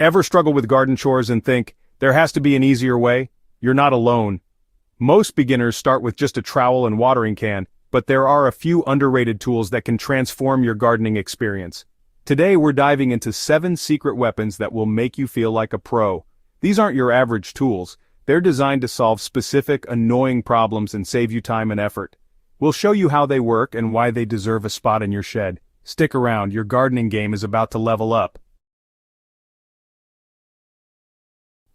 Ever struggle with garden chores and think, there has to be an easier way? You're not alone. Most beginners start with just a trowel and watering can, but there are a few underrated tools that can transform your gardening experience. Today we're diving into 7 secret weapons that will make you feel like a pro. These aren't your average tools. They're designed to solve specific, annoying problems and save you time and effort. We'll show you how they work and why they deserve a spot in your shed. Stick around, your gardening game is about to level up.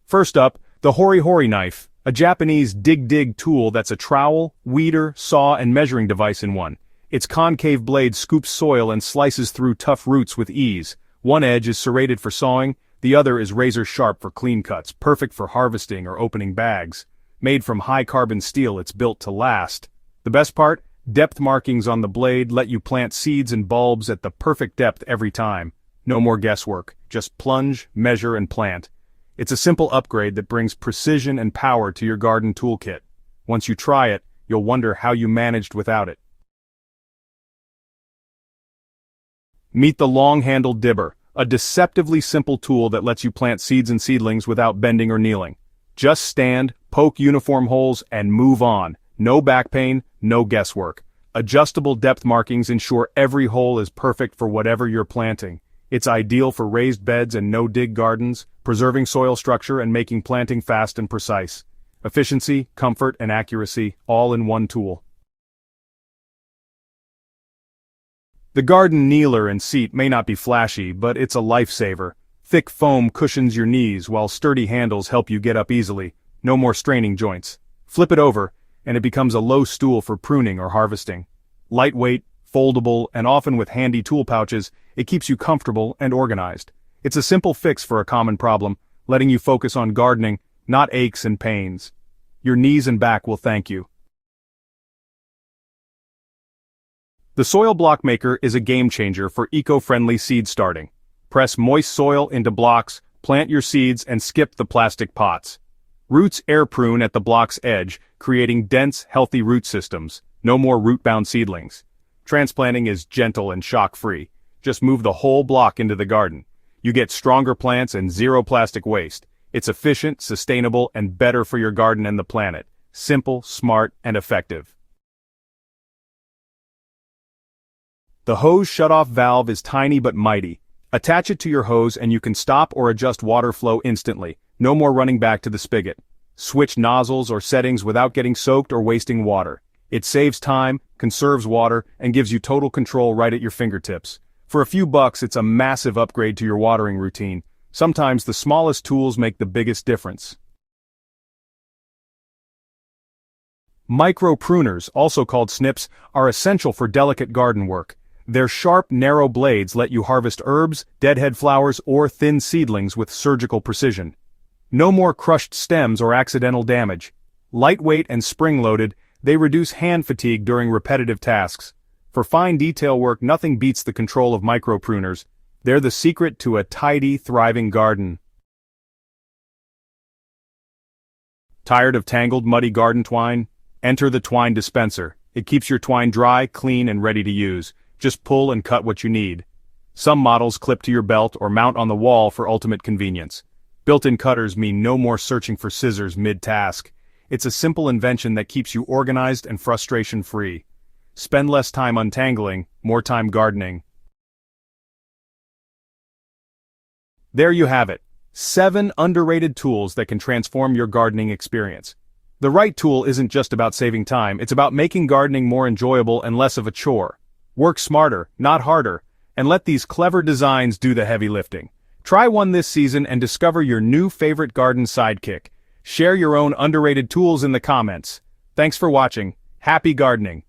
First up, the Hori Hori knife, a Japanese dig tool that's a trowel, weeder, saw and measuring device in one. Its concave blade scoops soil and slices through tough roots with ease. One edge is serrated for sawing, the other is razor sharp for clean cuts, perfect for harvesting or opening bags. Made from high-carbon steel, it's built to last. The best part? Depth markings on the blade let you plant seeds and bulbs at the perfect depth every time. No more guesswork, just plunge, measure and plant. It's a simple upgrade that brings precision and power to your garden toolkit. Once you try it, you'll wonder how you managed without it. Meet the long-handled dibber, a deceptively simple tool that lets you plant seeds and seedlings without bending or kneeling. Just stand, poke uniform holes, and move on. No back pain, no guesswork. Adjustable depth markings ensure every hole is perfect for whatever you're planting. It's ideal for raised beds and no-dig gardens, preserving soil structure and making planting fast and precise. Efficiency, comfort, and accuracy, all in one tool. The garden kneeler and seat may not be flashy, but it's a lifesaver. Thick foam cushions your knees, while sturdy handles help you get up easily. No more straining joints. Flip it over, and it becomes a low stool for pruning or harvesting. Lightweight, foldable, and often with handy tool pouches, it keeps you comfortable and organized. It's a simple fix for a common problem, letting you focus on gardening, not aches and pains. Your knees and back will thank you. The Soil Block Maker is a game-changer for eco-friendly seed starting. Press moist soil into blocks, plant your seeds, and skip the plastic pots. Roots air prune at the block's edge, creating dense, healthy root systems. No more root-bound seedlings. Transplanting is gentle and shock-free. Just move the whole block into the garden. You get stronger plants and zero plastic waste. It's efficient, sustainable, and better for your garden and the planet. Simple, smart, and effective. The hose shutoff valve is tiny but mighty. Attach it to your hose and you can stop or adjust water flow instantly. No more running back to the spigot. Switch nozzles or settings without getting soaked or wasting water. It saves time, conserves water, and gives you total control right at your fingertips. For a few bucks, it's a massive upgrade to your watering routine. Sometimes the smallest tools make the biggest difference. Micro pruners, also called snips, are essential for delicate garden work. Their sharp, narrow blades let you harvest herbs, deadhead flowers, or thin seedlings with surgical precision. No more crushed stems or accidental damage. Lightweight and spring-loaded, they reduce hand fatigue during repetitive tasks. For fine detail work, nothing beats the control of micro pruners. They're the secret to a tidy, thriving garden. Tired of tangled, muddy garden twine? Enter the twine dispenser. It keeps your twine dry, clean, and ready to use. Just pull and cut what you need. Some models clip to your belt or mount on the wall for ultimate convenience. Built-in cutters mean no more searching for scissors mid-task. It's a simple invention that keeps you organized and frustration-free. Spend less time untangling, more time gardening. There you have it. 7 underrated tools that can transform your gardening experience. The right tool isn't just about saving time, it's about making gardening more enjoyable and less of a chore. Work smarter, not harder, and let these clever designs do the heavy lifting. Try one this season and discover your new favorite garden sidekick. Share your own underrated tools in the comments. Thanks for watching. Happy gardening!